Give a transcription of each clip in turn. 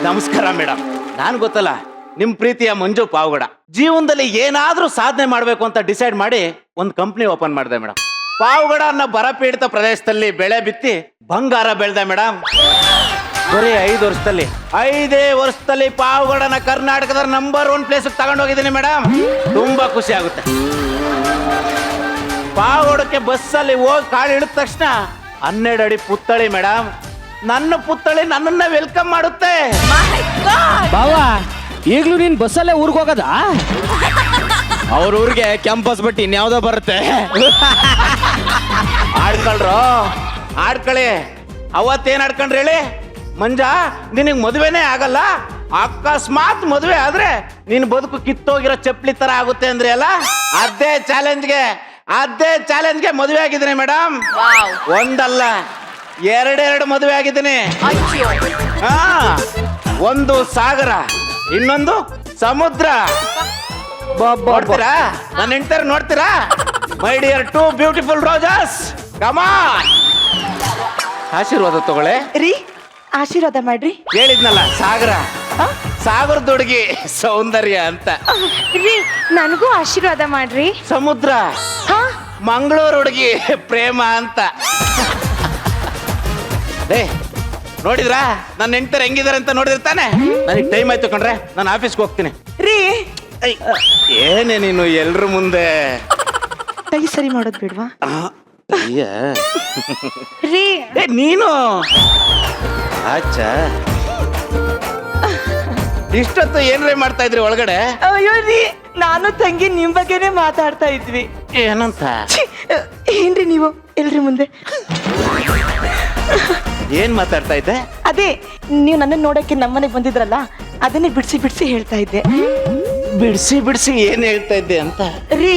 ನಮಸ್ಕಾರ ಮೇಡಮ್. ನಾನು ಗೊತ್ತಲ್ಲ ನಿಮ್ ಪ್ರೀತಿಯ ಮಂಜು ಪಾವಗಡ. ಜೀವನದಲ್ಲಿ ಏನಾದ್ರೂ ಸಾಧನೆ ಮಾಡ್ಬೇಕು ಅಂತ ಡಿಸೈಡ್ ಮಾಡಿ ಒಂದು ಕಂಪ್ನಿ ಓಪನ್ ಮಾಡಿದೆ ಮೇಡಮ್. ಪಾವಗಡ ಅನ್ನೋ ಬರಪೀಡಿತ ಪ್ರದೇಶದಲ್ಲಿ ಬೆಳೆ ಬಿತ್ತಿ ಬಂಗಾರ ಬೆಳೆದೆ ಮೇಡಮ್. ಬರೀ 5 ವರ್ಷದಲ್ಲಿ ಪಾವಗಡನ ಕರ್ನಾಟಕದ ನಂಬರ್ 1 ಪ್ಲೇಸ್ ತಗೊಂಡೋಗಿದ್ದೀನಿ ಮೇಡಮ್. ತುಂಬಾ ಖುಷಿ ಆಗುತ್ತೆ. ಪಾವಗಡಕ್ಕೆ ಬಸ್ಸಲ್ಲಿ ಹೋಗಿ ಕಾಳು ಇಳಿದ ತಕ್ಷಣ 12 ಅಡಿ ಪುತ್ಥಳಿ ಮೇಡಮ್. ನನ್ನ ಪುತ್ಥಳಿ ನನ್ನನ್ನ ವೆಲ್ಕಮ್ ಮಾಡುತ್ತೆ. ಬಾವಾ ಈಗ್ಲೂ ನೀನ್ ಬಸ್ಸಲ್ಲೇ ಊರ್ಗ್ ಹೋಗದ? ಅವ್ರ ಊರಿಗೆ ಕ್ಯಾಂಪಸ್ ಬಟ್ ಇನ್ಯಾವ್ದೋ ಬರುತ್ತೆ. ಆಡ್ಕೊಳ್ರು ಆಡ್ಕಳಿ. ಅವತ್ತೇನ್ ಆಡ್ಕೊಂಡ್ರಿ ಹೇಳಿ? ಮಂಜ ನಿನಗ್ ಮದುವೆನೇ ಆಗಲ್ಲ, ಅಕಸ್ಮಾತ್ ಮದುವೆ ಆದ್ರೆ ನಿನ್ ಬದುಕು ಕಿತ್ತೋಗಿರೋ ಚಪ್ಪಲಿ ತರ ಆಗುತ್ತೆ ಅಂದ್ರೆ ಅಲ್ಲ, ಅದೇ ಚಾಲೆಂಜ್ಗೆ ಮದುವೆ ಆಗಿದ್ದೀನಿ ಮೇಡಮ್. ಒಂದಲ್ಲ 2 ಮದುವೆ ಆಗಿದ್ದೀನಿ. ಹಾ, ಒಂದು ಸಾಗರ, ಇನ್ನೊಂದು ಸಮುದ್ರ. ನೋಡ್ತೀರಾ? ನನ್ನ ಹೆಂಡ್ತಾರ ನೋಡ್ತೀರಾ? ಮೈ ಡಿಯರ್ 2 ಬ್ಯೂಟಿಫುಲ್ ರೋಜಸ್, ಕಮಾನ್ ಆಶೀರ್ವಾದ ತಗೊಳ್ಳೆ. ರೀ ಆಶೀರ್ವಾದ ಮಾಡ್ರಿ. ಹೇಳಿದ್ನಲ್ಲ ಸಾಗರದ ಹುಡುಗಿ ಸೌಂದರ್ಯ ಅಂತ. ರೀ ನನಗೂ ಆಶೀರ್ವಾದ ಮಾಡ್ರಿ. ಸಮುದ್ರ ಮಂಗಳೂರು ಹುಡುಗಿ ಪ್ರೇಮ ಅಂತ. ನೋಡಿದ್ರಾ ನನ್ನ ಹೆಂಡ್ತಾರೆ ಹೆಂಗಿದಾರೆ ಅಂತ ನೋಡಿರ್ತಾನೆ. ನನಗೆ ಟೈಮ್ ಆಯ್ತು ಕಣ್ರೆ, ನಾನು ಆಫೀಸ್ಗೆ ಹೋಗ್ತೀನಿ. ರೀ ಏನೇ ನೀನು ಎಲ್ರ ಮುಂದೆ ಕೈ ಸರಿ ಮಾಡೋದ್ ಬಿಡ್ವಾ? ರೀ ನೀನು ಆಚ ಇಷ್ಟೊತ್ತು ಏನ್ರೇ ಮಾಡ್ತಾ ಇದ್ರಿ ಒಳಗಡೆ? ಅಯ್ಯೋ ರೀ, ನಾನು ತಂಗಿ ನಿಮ್ ಬಗ್ಗೆನೇ ಮಾತಾಡ್ತಾ ಇದ್ವಿ. ಏನಂತ? ಏನ್ರಿ ನೀವು ಎಲ್ರಿ ಮುಂದೆ ಏನ್ ಮಾತಾಡ್ತಾ ಇದ್ದೆ? ಅದೇ ನೀವು ನನ್ನ ನೋಡಕ್ಕೆ ನಮ್ಮನೆಗೆ ಬಂದಿದ್ರಲ್ಲ, ಅದನ್ನೇ ಬಿಡಿಸಿ ಹೇಳ್ತಾ ಇದ್ದೆ. ಬಿಡಿಸಿ ಏನ್ ಹೇಳ್ತಾ ಇದ್ದೆ ಅಂತ? ರೀ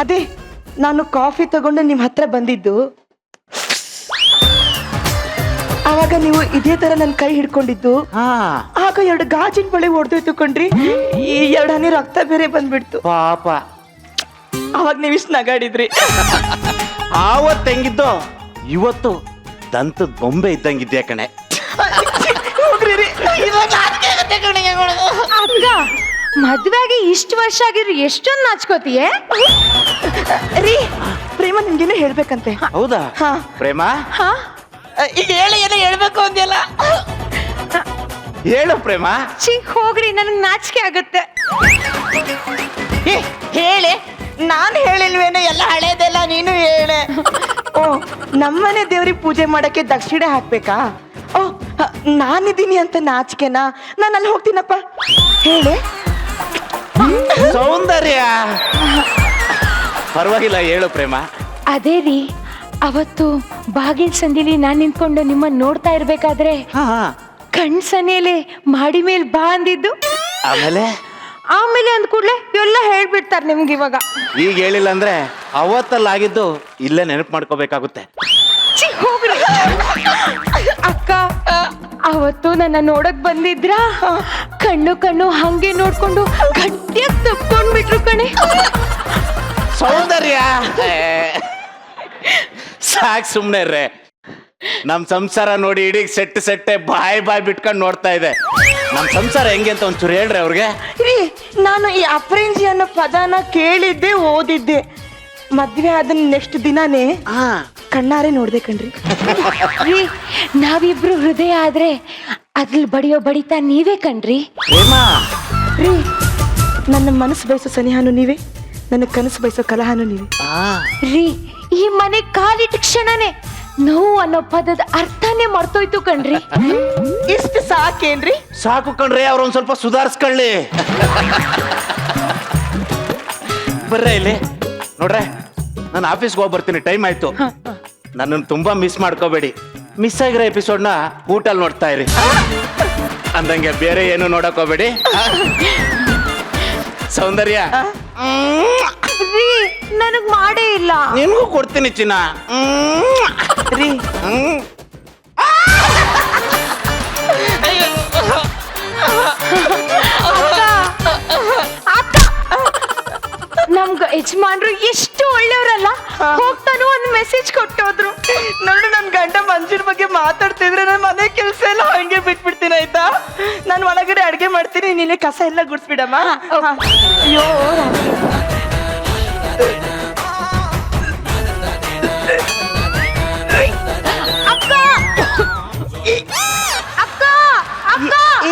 ಅದೇ ನಾನು ಕಾಫಿ ತಗೊಂಡು ನಿಮ್ ಹತ್ರ ಬಂದಿದ್ದು, ಆವಾಗ ನೀವು ಇದೇ ತರ ನನ್ನ ಕೈ ಹಿಡ್ಕೊಂಡಿದ್ದು. ಆಗ 2 ಗಾಜಿನ ಬಳೆ ಹೊಡೆದೋಯ್ತು ಕಣ್ರಿ. ಈ 2 ಹನಿ ರಕ್ತ ಬೇರೆ ಬಂದ್ಬಿಡ್ತು. ಪಾಪ. ಅವಾಗ ನೀವು ಇಷ್ಟು ನಗಾಡಿದ್ರಿ. ಆವತ್ತು ಹೆಂಗಿದ್ದು ಇವತ್ತು ದಂತದ ಬೊಂಬೆ ಇದ್ದಂಗಿದ್ಯಾ ಕಣೆ. ಅಕ್ಕ, ಮದ್ವೆಗೆ ಇಷ್ಟು ವರ್ಷ ಆಗಿದ್ರು ಎಷ್ಟೊಂದು ನಾಚ್ಕೋತೀಯೇ? ರೀ ಪ್ರೇಮ ನಿಮ್ಗೇನೋ ಹೇಳ್ಬೇಕಂತೆ. ಹೌದಾ? ಹಾ. ಪ್ರೇಮ ಈಗ ಏನೋ ಹೇಳ್ಬೇಕು ಅಂದ್ಯಲ್ಲ, ಹೇಳು ಪ್ರೇಮ. ಹೋಗ್ರಿ, ನನಗೆ ನಾಚಿಕೆ ಆಗುತ್ತೆ. ಹೇಳೆ. ನಾನು ಹೇಳಿಲ್ವೇನೋ, ಎಲ್ಲ ಹಳೇದೆಲ್ಲ ನೀನು ಹೇಳೆ. ಓ, ನಮ್ಮನೆ ದೇವ್ರಿಗೆ ಪೂಜೆ ಮಾಡಕ್ಕೆ ದಕ್ಷಿಣೆ ಹಾಕ್ಬೇಕಾ? ಓ, ನಾನಿದ್ದೀನಿ ಅಂತ ನಾಚಿಕೆನಾ? ನಾನು ಅಲ್ಲಿ ಹೋಗ್ತೀನಪ್ಪ. ಹೇಳೆ. ಸೌಂದರ್ಯ ಪರವಾಗಿಲ್ಲ, ಹೇಳು ಪ್ರೇಮ. ಅದೇ ರೀ, ಅವತ್ತು ಬಾಗಿಲ್ ಸಂದಿಲಿ ನಾನ್ ನಿಂತ್ಕೊಂಡು ನಿಮ್ಮನ್ನ ನೋಡ್ತಾ ಇರ್ಬೇಕಾದ್ರೆ ಕಣ್ ಸನೇಲೆ ಮಾಡಿ ಮೇಲ್ ಬಾ ಅಂದಿದ್ದು. ಆಮೇಲೆ ಅಂದ ಕೂಡ್ಲೆ ಎಲ್ಲ ಹೇಳ್ಬಿಡ್ತಾರೆ ನಿಮ್ಗೆ. ಇವಾಗ ಈಗ ಹೇಳಿಲ್ಲ ಅಂದ್ರೆ ಅವತ್ತಲ್ಲಾಗಿದ್ದು ಇಲ್ಲೇ ನೆನಪು ಮಾಡ್ಕೋಬೇಕಾಗುತ್ತೆ. ಹೋಗ್ರಿ ಅಕ್ಕ, ಅವತ್ತು ನನ್ನ ನೋಡಕ್ ಬಂದಿದ್ರ, ಕಣ್ಣು ಹಂಗೆ ನೋಡ್ಕೊಂಡು ಗಟ್ಟಿಯಾಗಿ ತಪ್ಕೊಂಡ್ಬಿಟ್ರು ಕಣೆ. ಸೌಂದರ್ಯ ಸಾಕ್ ಸುಮ್ನೆ ರೇ. ನಮ್ ಸಂಸಾರ ನೋಡಿ ಇಡೀ ಸೆಟ್ಟೆ ಬಾಯ್ ಬಿಟ್ಕೊಂಡು ನೋಡ್ತಾ ಇದೆ. ನಮ್ ಸಂಸಾರ ಹೆಂಗೆ ಅಂತ ಒಂಚೂರು ಹೇಳ್ರಿ ಅವ್ರಿಗೆ. ರೀ ನಾನು ಈ ಅಪ್ರೇಂಜಿ ಅನ್ನೋ ಪದನ ಕೇಳಿದ್ದೆ, ಓದಿದ್ದೆ. ಮದ್ವೆ ಆದ ನೆಕ್ಸ್ಟ್ ದಿನಾನೇ ಕಣ್ಣಾರೆ ನೋಡ್ದೆ ಕಣ್ರಿ. ರೀ, ನಾವಿಬ್ರು ಹೃದಯ ಆದ್ರೆ ಅದ್ರಲ್ಲಿ ಬಡಿಯೋ ಬಡಿತ ನೀವೇ ಕಣ್ರಿ. ರೀ ನನ್ನ ಮನಸ್ಸು ಬಯಸೋ ಸನಿಹಾನು ನೀವೇ, ನನ್ನ ಕನಸು ಬಯಸೋ ಕಲಹಾನು ನೀವೇ. ರೀ, ಈ ಮನೆ ಕಾಲಿಟ್ಟ ಕ್ಷಣನೇ ನೋವು ಅನ್ನೋ ಪದದ ಅರ್ಥನೇ ಮರ್ತೋಯ್ತು ಕಣ್ರಿ. ಇಷ್ಟು ಸಾಕೇನ್ರಿ? ಸಾಕು ಕಣ್ರಿ, ಅವ್ರ ಒಂದ್ ಸ್ವಲ್ಪ ಸುಧಾರಿಸ್ಕೊಳ್ಳಿ. ಬರ್ರೆ ಇಲ್ಲಿ ನೋಡ್ರೆ, ನಾನು ಆಫೀಸ್ಗೆ ಹೋಗಿ ಬರ್ತೀನಿ, ಟೈಮ್ ಆಯ್ತು. ನನ್ನನ್ನು ತುಂಬಾ ಮಿಸ್ ಮಾಡ್ಕೋಬೇಡಿ. ಮಿಸ್ ಆಗಿರೋ ಎಪಿಸೋಡ್ನ ಊಟಲ್ಲಿ ನೋಡ್ತಾ ಇರಿ. ಅಂದಂಗೆ ಬೇರೆ ಏನು ನೋಡಕ್ ಹೋಗ್ಬೇಡಿ. ಸೌಂದರ್ಯ ರೀ, ನನಗ್ ಮಾಡೇ ಇಲ್ಲ. ನಿನ್ಗೂ ಕೊಡ್ತೀನಿ ಚಿನ್ನ. ರೀ ನಮ್ಗ ಯಜಮಾನ್ರು ಎಷ್ಟು ಒಳ್ಳೆಯವರಲ್ಲ, ಹೋಗ್ತಾನು ಒಂದು ಮೆಸೇಜ್ ಕೊಟ್ಟೋದ್ರು. ನೋಡು, ನನ್ ಗಂಡ ಮಂಜಿನ ಬಗ್ಗೆ ಮಾತಾಡ್ತಿದ್ರೆ ನನ್ನ ಮನೆ ಕೆಲಸ ಎಲ್ಲ ಹಂಗೆ ಬಿಟ್ಬಿಡ್ತೀನಿ ಆಯ್ತಾ. ನಾನು ಒಳಗಡೆ ಅಡ್ಗೆ ಮಾಡ್ತೀನಿ, ನೀನೆ ಕಸ ಎಲ್ಲ ಗುಡ್ಸ್ಬಿಡಮ್ಮ. ಅಯ್ಯೋ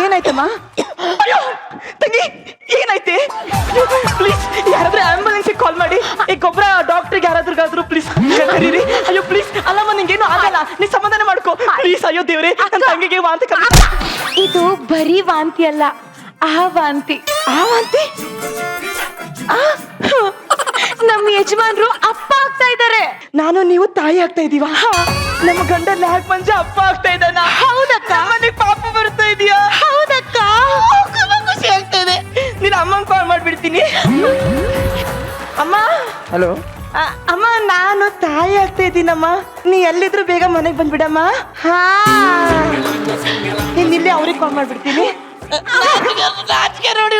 ಏನಾಯ್ತಮ್ಮ? ಅಯ್ಯೋ ತಂಗಿ, ಏನಾಯ್ತೆ? ಪ್ಲೀಸ್ ಯಾರಾದ್ರೂ ಆಂಬುಲೆನ್ಸ್ ಕಾಲ್ ಮಾಡಿ, ಈ ಗೊಬ್ಬರ ಡಾಕ್ಟರ್ಗೆ ಯಾರಾದ್ರೂ ಪ್ಲೀಸ್ ಕರೀರಿ. ಅಯ್ಯೋ ಪ್ಲೀಸ್. ಅಲ್ಲಮ್ಮ, ನಿಂಗೇನು ಆಗಲ್ಲ, ನೀ ಸಮಾಧಾನ ಮಾಡ್ಕೋ ಪ್ಲೀಸ್. ಅಯ್ಯೋ ದೇವ್ರೆ, ನನ್ನ ತಂಗಿಗೆ ವಾಂತಿ ಇದು ಬರೀ ವಾಂತಿ ಅಲ್ಲ, ಆ ವಾಂತಿ. ಆ ವಾಂತಿ? ನಮ್ಮ ಯಜಮಾನ್ರು ಅಪ್ಪ ಆಗ್ತಾ ಇದ್ದಾರೆ. ನಾನು ನೀವು ತಾಯಿ ಆಗ್ತಾ ಇದೀವ. ನಮ್ಮ ಗಂಡ ಲ್ಯಾಕ್ ಮಂಜ ಅಪ್ಪ ಆಗ್ತಾ ಇದ್ದಾನ. ಹೌದಕ್ಕ. ನನಗೆ ಪಾಪ ಬರ್ತಾ ಇದೀಯಾ? ಹೌದಕ್ಕ. ಖುಷಿ ಆಗ್ತಾ ಇದೆ. ನೀನು ಅಮ್ಮಂಗೆ ಕಾಲ್ ಮಾಡ್ಬಿಡ್ತೀನಿ. ಅಮ್ಮ. ಹಲೋ. ಅಮ್ಮ, ನಾನು ತಾಯಿ ಆಗ್ತಾ ಇದ್ದೀನಮ್ಮ. ನೀ ಎಲ್ಲಿದ್ರು ಬೇಗ ಮನೆಗೆ ಬಂದ್ಬಿಡಮ್ಮ. ಹಾ, ಇಲ್ಲೇ ಅವ್ರಿಗೆ ಕಾಲ್ ಮಾಡ್ಬಿಡ್ತೀನಿ. ನೋಡಿ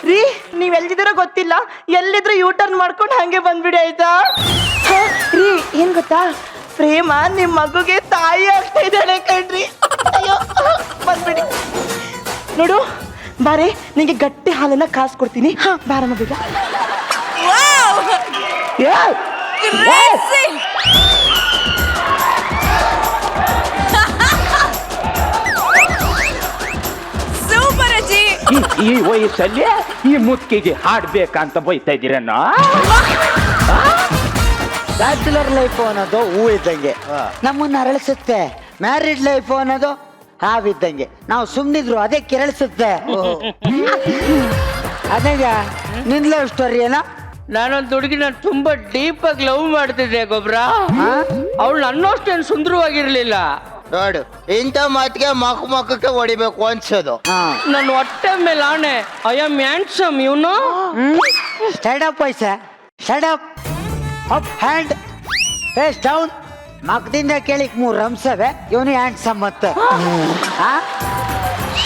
ರೀ, ನೀವ್ ಎಲ್ಲಿದ್ದೀರೋ ಗೊತ್ತಿಲ್ಲ, ಎಲ್ಲಿದ್ರು ಯೂ ಟರ್ನ್ ಮಾಡ್ಕೊಂಡು ಹಂಗೆ ಬಂದ್ಬಿಡಿ ಆಯ್ತಾ? ರೀ, ಏನ್ ಗೊತ್ತಾ, ಪ್ರೇಮ ನಿಮ್ ಮಗುಗೆ ತಾಯಿ ಆಗ್ತಾ ಇದ್ದಾಳೆ ಕಣ್ರಿ. ಅಯ್ಯೋ, ಬಂದ್ಬಿಡಿ. ನೋಡು ಬಾರೆ, ನಿಂಗೆ ಗಟ್ಟಿ ಹಾಲನ್ನ ಕಾಸು ಕೊಡ್ತೀನಿ. ಬಾರಮ್ಮ ಬೇಗ. ಸೂಪರ್ ಅಜ್ಜಿ. ಈ ವಯಸ್ಸಲ್ಲಿ ಈ ಮುತ್ತಿಗೆ ಹಾಡ್ಬೇಕಂತ ಬೈತಾ ಇದ್ದೀರನ್ನ? ಬ್ಯಾಚುಲರ್ ಲೈಫ್ ಅನ್ನೋದು ಹೂ ಇದ್ದಂಗೆ, ನಮ್ಮನ್ನ ಅರಳಿಸುತ್ತೆ. ಮ್ಯಾರಿಡ್ ಲೈಫ್ ಅನ್ನೋದು ಹಾವಿದ್ದಂಗೆ, ನಾವು ಸುಮ್ಮನಿದ್ರು ಅದೇ ಕೆರಳಿಸುತ್ತೆ. ಅದೇ ನಿನ್ ಲವ್ ಸ್ಟೋರಿ ಏನೋ? ನಾನೊಂದು ಹುಡುಗಿನ ತುಂಬಾ ಡೀಪ್ ಆಗಿ ಲವ್ ಮಾಡ್ತಿದ್ದೆ ಗೊಬ್ರ. ಅವಳು ನನ್ನಷ್ಟೇನು ಸುಂದರವಾಗಿರ್ಲಿಲ್ಲ. ನೋಡು, ಇಂಥ ಮಾತಿಗೆ ಮಕ್ಕಕ್ಕೆ ಹೊಡಿಬೇಕು ಅನ್ಸೋದು. ನನ್ನ ಹೊಟ್ಟೆ ಮೇಲೆ ಆಣೆ, ಐ ಆಮ್ ಹ್ಯಾಂಡ್ಸಮ್ ಇವನು. ಸ್ಟ್ಯಾಂಡ್ ಅಪ್ ಪೈಸೆ, stand up, up hand, face down. ಮಕ್ಕದಿಂದ ಕೇಳಿಕ್ 3 ರಂಸವೆ, ಇವನು ಹ್ಯಾಂಡ್ಸಮ್ ಮತ್ತೆ.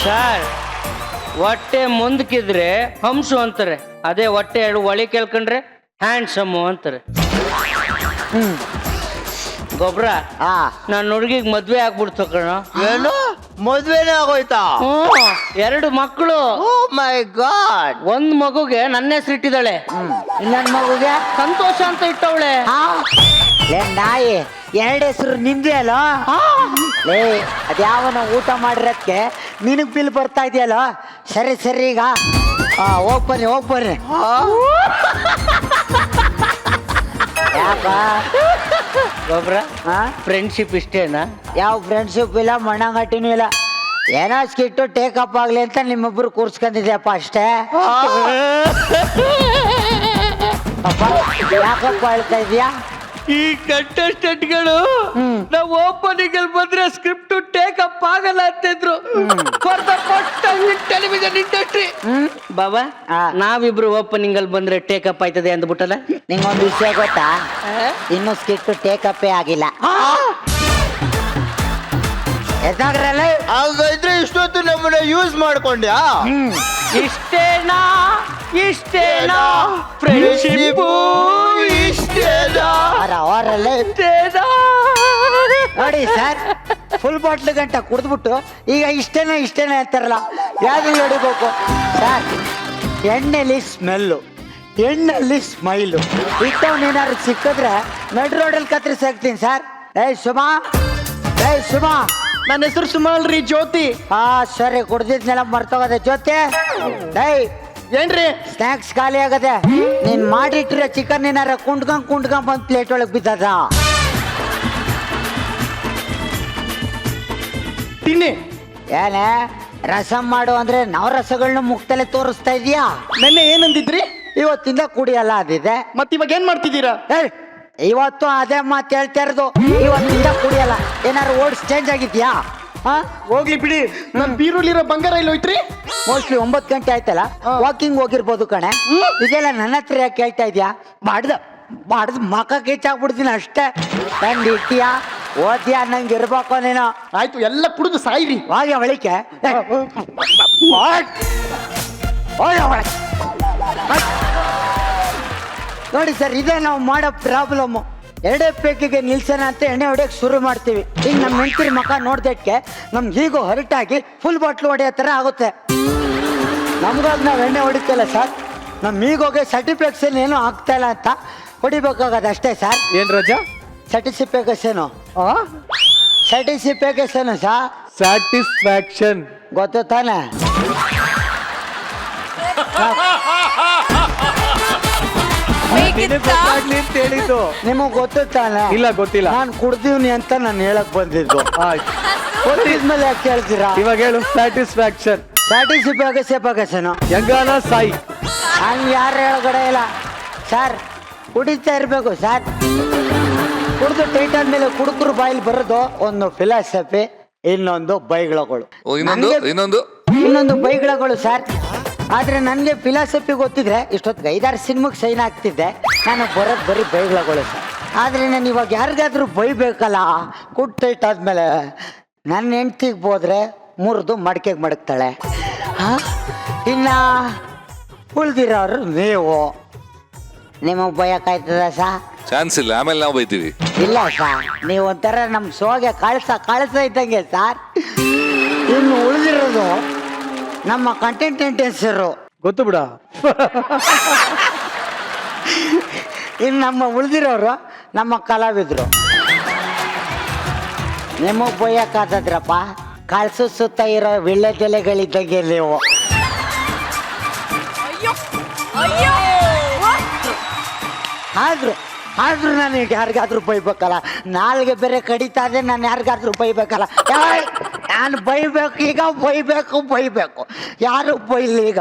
ಸರ್, ಹೊಟ್ಟೆ ಮುಂದಕ್ಕಿದ್ರೆ ಹಂಸು ಅಂತಾರೆ, ಅದೇ ಹೊಟ್ಟೆ ಎರಡು ಒಳಿ ಕೇಳ್ಕೊಂಡ್ರೆ ಹ್ಯಾಂಡ್ಸಮ್ಮು ಅಂತಾರೆ. ಗೊಬ್ರ, ನನ್ನ ಹುಡುಗಿಗೆ ಮದ್ವೆ ಆಗ್ಬಿಡ್ತು ಕಣ. ಏನು ಮದ್ವೆನೇ ಆಗೋಯ್ತಾ? 2 ಮಕ್ಕಳು. ಓ ಮೈ ಗಾಡ್. ಒಂದ್ ಮಗುಗೆ ನನ್ನ ಹೆಸರು ಇಟ್ಟಿದ್ದಾಳೆ, ಇನ್ನೊಂದ್ ಮಗುಗೆ ಸಂತೋಷ ಅಂತ ಇಟ್ಟವಳೆ. ಲೇ ನಾಯಿ, 2 ಹೆಸರು ನಿಂದೆ ಅಲ್ಲ? ಲೇ, ಅದ್ಯಾವನ ಊಟ ಮಾಡಿರೋದಕ್ಕೆ ನಿನಗ್ ಬಿಲ್ ಬರ್ತಾ ಇದೆಯಲ್ಲ? ಸರಿ ಸರಿ, ಈಗ ಹೋಗ್ ಬರ್ರಿ. ಯಾಕ ಗೊಬ್ರ, ಫ್ರೆಂಡ್ಶಿಪ್ ಇಷ್ಟೇನಾ? ಯಾವ ಫ್ರೆಂಡ್ಶಿಪ್ ಇಲ್ಲ, ಮಣ್ಣಂಗಟ್ಟಿನೂ ಇಲ್ಲ. ಏನೋ ಸ್ಕಿಟ್ಟು ಟೇಕಪ್ ಆಗ್ಲಿ ಅಂತ ನಿಮ್ಮೊಬ್ರು ಕೂರ್ಸ್ಕೊಂಡಿದ್ಯಪ್ಪ ಅಷ್ಟೇ. ಯಾಕಪ್ಪ ಹೇಳ್ತಾ ಇದೀಯಾ? ಈ ಕಂಟೆಸ್ಟೆಂಟ್ಗಳು ನಾವು ಓಪನಿಂಗ್ ಅಲ್ಲಿ ಬಂದ್ರೆ ಸ್ಕ್ರಿಪ್ಟ್ ಟೇಕಪ್ ಆಗಲ್ಲ ಅಂತಿದ್ರು. For the first time in television industry. ಬಾಬಾ, ನಾವಿಬ್ರು ಓಪನಿಂಗ್ ಅಲ್ಲಿ ಬಂದ್ರೆ ಟೇಕಪ್ ಆಯ್ತದೆ ಅಂದ್ಬಿಟ್ಟಲ್ಲ. ನಿಂಗೊಂದು ವಿಷಯ ಗೊತ್ತಾ? ಇನ್ನು ಸ್ಕಿಟ್ ಟೇಕಪ್ಪೇ ಆಗಿಲ್ಲ. ಹಾಗಾದ್ರೆ ಇಷ್ಟೊತ್ತು ನಮ್ಮನ್ನ ಯೂಸ್ ಮಾಡ್ಕೊಂಡ್ಯಾ? ಇಷ್ಟೇನಾ ಫ್ರೆಂಡ್ಶಿಪ್? ಇಷ್ಟೇನಾ ನೋಡಿ ಸರ್, ಫುಲ್ ಬಾಟ್ಲ್ ಗಂಟ ಕುಡಿದ್ಬಿಟ್ಟು ಈಗ ಇಷ್ಟೇನೆ ಅಂತಾರಲ್ಲ, ಯಾವ್ದು ಹಿಡಿಬೇಕು ಸರ್? ಎಣ್ಣೆಲಿ ಸ್ಮೆಲ್ಲು, ಎಣ್ಣೆಲ್ಲಿ ಸ್ಮೈಲು. ಇಟ್ಟವನೇನಾದ್ರು ಸಿಕ್ಕಿದ್ರೆ ನಡ್ ರೋಡಲ್ಲಿ ಕತ್ರಿಸಿ ಹಾಕ್ತೀನಿ ಸರ್. ಸುಮಾ, ನನ್ನ ಹೆಸರು ಸುಮಾ ಅಲ್ರಿ, ಜ್ಯೋತಿ. ಸರಿ, ಕುಡ್ದಿದ್ನೆಲ್ಲ ಮರ್ತೋಗದೆ. ಜ್ಯೋತಿ, ಏನ್ರಿ? ಸ್ನಾಕ್ಸ್ ಖಾಲಿ ಆಗದೆ. ನೀನ್ ಮಾಡಿಟ್ಟಿರೋ ಚಿಕನ್ ಏನಾರ ಕುಂಡ್ಕೊಂಡ್ ಬಂದ್ ಪ್ಲೇಟ್ ಒಳಗೆ ಬಿದ್ದದ. ತಿನ್ನಿ. ಏನೇ ರಸಂ ಮಾಡು ಅಂದ್ರೆ ನಾವು ರಸಗಳನ್ನ ಮುಕ್ತಲೆ ತೋರಿಸ್ತಾ ಇದೀಯಾ? ನೆನ್ನೆ ಏನಂದಿದ್ರಿ? ಇವತ್ತಿಂದ ಕುಡಿಯಲ್ಲ ಅದಿದೆ. ಮತ್ ಇವಾಗ ಏನ್ ಮಾಡ್ತಿದ್ದೀರಾ? ಇವತ್ತು ಅದೇ ಮಾತು ಹೇಳ್ತಾ ಇರೋದು, ಇವತ್ತಿಂದ ಕುಡಿಯಲ್ಲ. ಏನಾರು ಓಡ್ಸ್ ಚೇಂಜ್ ಆಗಿದ್ಯಾ? ಹೋಗ್ಲಿ ಬಿಡಿ. ನನ್ ಬೀರುಲಿರೋ ಬಂಗಾರ ಇಲ್ಲಿ ಹೋಯ್ತ್ರಿ? ಮೋಸ್ಟ್ಲಿ 9 ಗಂಟೆ ಆಯ್ತಲ್ಲ, ವಾಕಿಂಗ್ ಹೋಗಿರ್ಬೋದು ಕಣೆ. ಇದೆಲ್ಲ ನನ್ನ ಹತ್ರ ಯಾಕೆ ಕೇಳ್ತಾ ಇದ್ಯಾ? ಬಾಡ್ದು ಮಕ್ಕ ಕೆಚ್ಚಾಕ್ಬಿಡ್ತೀನಿ ಅಷ್ಟೇ. ನಂದು ಇಟ್ಟಿಯಾ ಓದ್ಯಾ ನಂಗೆ ಇರ್ಬೇಕು ನೀನು. ಆಯ್ತು, ಎಲ್ಲ ಕುಡಿದು ಸಾಯಿರಿ. ಹಾಗೆ ಅವಳಿಕೆ ನೋಡಿ ಸರ್, ಇದೇ ನಾವು ಮಾಡೋ ಪ್ರಾಬ್ಲಮ್ಮು. ಎರಡೇ ಪೇಕಿಗೆ ನಿಲ್ಸೋಣ ಅಂತ ಎಣ್ಣೆ ಹೊಡೆಯಕ್ಕೆ ಶುರು ಮಾಡ್ತೀವಿ. ಈಗ ನಮ್ಮ ಹೆಂಡತಿರ ಮುಖ ನೋಡ್ದಕ್ಕೆ ನಮ್ಗೆ ಹೀಗೂ ಹೊರಟಾಗಿ ಫುಲ್ ಬಾಟ್ಲು ಹೊಡೆಯೋ ಥರ ಆಗುತ್ತೆ. ನಮ್ಗಾಗಿ ನಾವು ಎಣ್ಣೆ ಹೊಡಿತಲ್ಲ ಸರ್, ನಮ್ಮ ಈಗೋಗೆ ಸರ್ಟಿಫಿಕೇಷನ್ ಏನೂ ಆಗ್ತಾ ಇಲ್ಲ ಅಂತ ಹೊಡಿಬೇಕಾಗದು ಅಷ್ಟೇ ಸರ್. ಏನ್ ರಜಾ? ಸರ್ಟಿಫಿಕೇಷನು ಸರ್ಟಿಫಿಕೇಷನು ಸರ್. ಸ್ಯಾಟಿಸ್ಫ್ಯಾಕ್ಷನ್ ಗೊತ್ತು ತಾನೆ? ಗೊತ್ತಾಗ್ಲಿ ಅಂತ ಹೇಳಿದ್ದು. ನಿಮಗ್ ಗೊತ್ತು ತಾನೆ? ಇಲ್ಲ, ಗೊತ್ತಿಲ್ಲ. ನಾನು ಕುಡ್ದೀವ್ನಿ ಅಂತ ನಾನು ಹೇಳಕ್ ಬಂದಿದ್ದು. ಆಯ್ತು, ಗೊತ್ತಿದ್ಮೇಲೆ ಯಾಕೆ ಹೇಳ್ತೀರಾ? ಇವಾಗ ಹೇಳು. ಸ್ಯಾಟಿಸ್ಫ್ಯಾಕ್ಷನ್ ಸರ್ಟಿಫಿಕೇಷನ್ ಯಂಗಾನ ಸಾಯಿ. ಹಂಗೆ ಯಾರು ಹೇಳಗಡೆ ಇಲ್ಲ ಸರ್. ಕುಡಿತಾ ಇರಬೇಕು ಸರ್. ಕುಡಿದು ಟೈಟ್ ಆದ್ಮೇಲೆ ಕುಡುಕರು ಬಾಯಿಲ್ ಬರೋದು ಒಂದು ಫಿಲಾಸಫಿ, ಇನ್ನೊಂದು ಬೈಗಳಗಳು. ಇನ್ನೊಂದು ಬೈಗಳಗಳು ಸರ್. ಆದ್ರೆ ನನಗೆ ಫಿಲಾಸಫಿ ಗೊತ್ತಿದ್ರೆ ಇಷ್ಟೊತ್ತಿಗೆ 5-6 ಸಿನಿಮಾಗೆ ಸೈನ್ ಆಗ್ತಿದ್ದೆ. ನಾನು ಬರೋದು ಬರೀ ಬೈಗಳಗಳು ಸರ್. ಆದ್ರೆ ನಾನು ಇವಾಗ ಯಾರಿಗಾದ್ರೂ ಬೈಬೇಕಲ್ಲ, ಕುಡ್ ಟೈಟ್ ಆದ್ಮೇಲೆ ನನ್ನ ಹೆಂಡ್ತಿಗೆ ಹೋದ್ರೆ ಮುರಿದು ಮಡಕೆಗೆ ಮಡಗ್ತಾಳೆ. ಇನ್ನ ಉಳ್ದಿರೋರು ನೀವು, ನಿಮಗೆ ಬೈಯಕ್ಕಾಯ್ತದ ಸಾ? ಚಾನ್ಸ್ ಇಲ್ಲ, ಆಮೇಲೆ ನಾವು ಬೈತೀವಿ. ಇಲ್ಲ ಸರ್, ನೀವು ಒಂಥರ ನಮ್ಮ ಸೋಗೆ ಕಳ್ಸ ಇದ್ದಂಗೆ ಸರ್. ಇನ್ನು ಉಳಿದಿರೋದು ನಮ್ಮ ಕಂಟೆಂಟೆನ್ಸರು. ಗೊತ್ತು ಬಿಡ. ಇನ್ನು ನಮ್ಮ ಉಳಿದಿರೋರು ನಮ್ಮ ಕಲಾವಿದರು. ನಿಮಗೆ ಬೈಯಕ್ಕಾದದ್ರಪ್ಪ, ಕಳ್ಸು ಸುತ್ತ ಇರೋ ವಿಳ್ಳೆದೆಲೆಗಳಿದ್ದಂಗೆ ನೀವು. ಆದ್ರೂ ನಾನು ಯಾರಿಗಾದ್ರೂ ಬೈಬೇಕಲ್ಲ, ನಾಲ್ಗೆ ಬೇರೆ ಕಡಿತಾ ಇದೆ. ನಾನು ಯಾರಿಗಾದ್ರೂ ಬೈಬೇಕಲ್ಲ. ನಾನು ಬೈಬೇಕು, ಈಗ ಬೈಬೇಕು. ಯಾರು ಬೈಲಿ ಈಗ?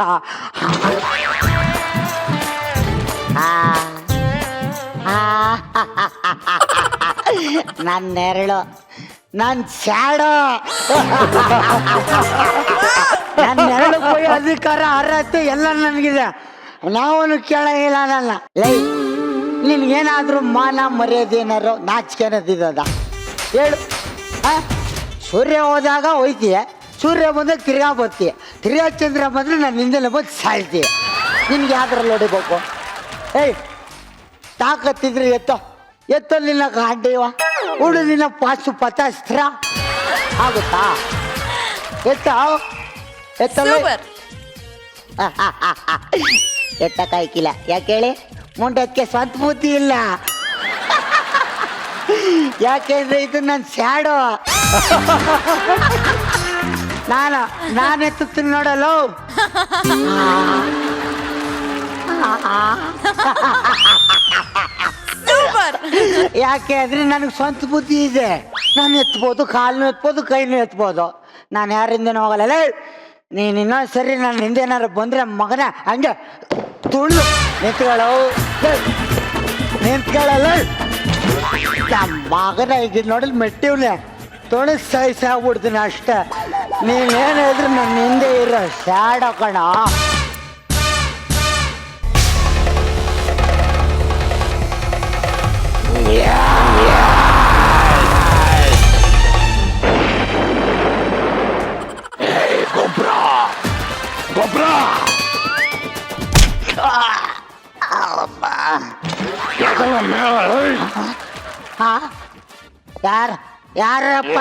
ನನ್ನ ನೆರಳು, ನನ್ನ ಸ್ಯಾಡೋ, ನನ್ನ ನೆರಳು ಬೈಯೋ ಅಧಿಕಾರ, ಅರ್ಹತೆ ಎಲ್ಲ ನನಗಿದೆ. ನಾವನು ಕೇಳಂಗಿಲ್ಲ ನನ್ನ. ಲೈ, ನಿನ್ಗೇನಾದ್ರೂ ಮಾನ ಮರ್ಯಾದೆ ಏನಾರು ನಾಚಿಕೆ ಅನ್ನೋದಿದ ಹೇಳು. ಸೂರ್ಯ ಹೋದಾಗ ಹೋಯ್ತೀಯ, ಸೂರ್ಯ ಬಂದಾಗ ತಿರ್ಗಾ ಬರ್ತೀಯ, ತಿರ್ಗಾ ಚಂದ್ರ ಬಂದ್ರೆ ನಾನು ಹಿಂದೆಲ್ಲ ಬಂದು ಸಾಯ್ತೀಯ. ನಿನ್ಗೆ ಯಾವ್ದ್ರಲ್ಲಿ ಹೊಡಿಬೇಕು? ಏಯ್, ತಾಕತ್ತಿದ್ರೆ ಎತ್ತೋ ನಿನ್ನ ಗಾಂಡಿವ, ಉಡು ನಿನ್ನ ಪಾಸು ಪತಾಸ್ತ್ರ ಆಗುತ್ತಾ? ಎತ್ತಲ್ಲ ಎತ್ತಕ್ಕಾಯ್ಕಿಲ್ಲ. ಯಾಕೆ ಹೇಳಿ? ಮುಂಡಕ್ಕೆ ಸ್ವಂತ ಬುದ್ಧಿ ಇಲ್ಲ. ಯಾಕೆಂದ್ರೆ ಇದು ನನ್ನ ಸ್ಯಾಡೋ. ನಾನು ಎತ್ತುತ್ತೀನಿ ನೋಡಲ್ಲ. ಯಾಕೆ ಅಂದ್ರೆ ನನಗೆ ಸ್ವಂತ ಬುದ್ಧಿ ಇದೆ. ನಾನು ಎತ್ಬೋದು, ಕಾಲನ್ನು ಎತ್ಬೋದು, ಕೈನೂ ಎತ್ಬೋದು. ನಾನು ಯಾರಿಂದನೂ ಹೋಗಲ್ಲ. ನೀನು ಇನ್ನೊಂದು ಸರಿ ನನ್ನ ಹಿಂದೇನಾರು ಬಂದ್ರೆ ಮಗನ ಹಂಗೆ ತುಳು ನಿಂತ್ಕೊಳ್ಳಲ್ಲ. ಮಗನ ಈಗ ನೋಡಲ್ ಮೆಟ್ಟಿವ್ನೆ ತೊಳೆ ಸಾಯ್ಸಾಗ್ಬಿಡ್ತೀನಿ ಅಷ್ಟೇ. ನೀನೇನಿದ್ರು ನನ್ನ ಹಿಂದೆ ಇರೋ ಸ್ಯಾಡೋ ಕಣ. ಯಾರಪ್ಪ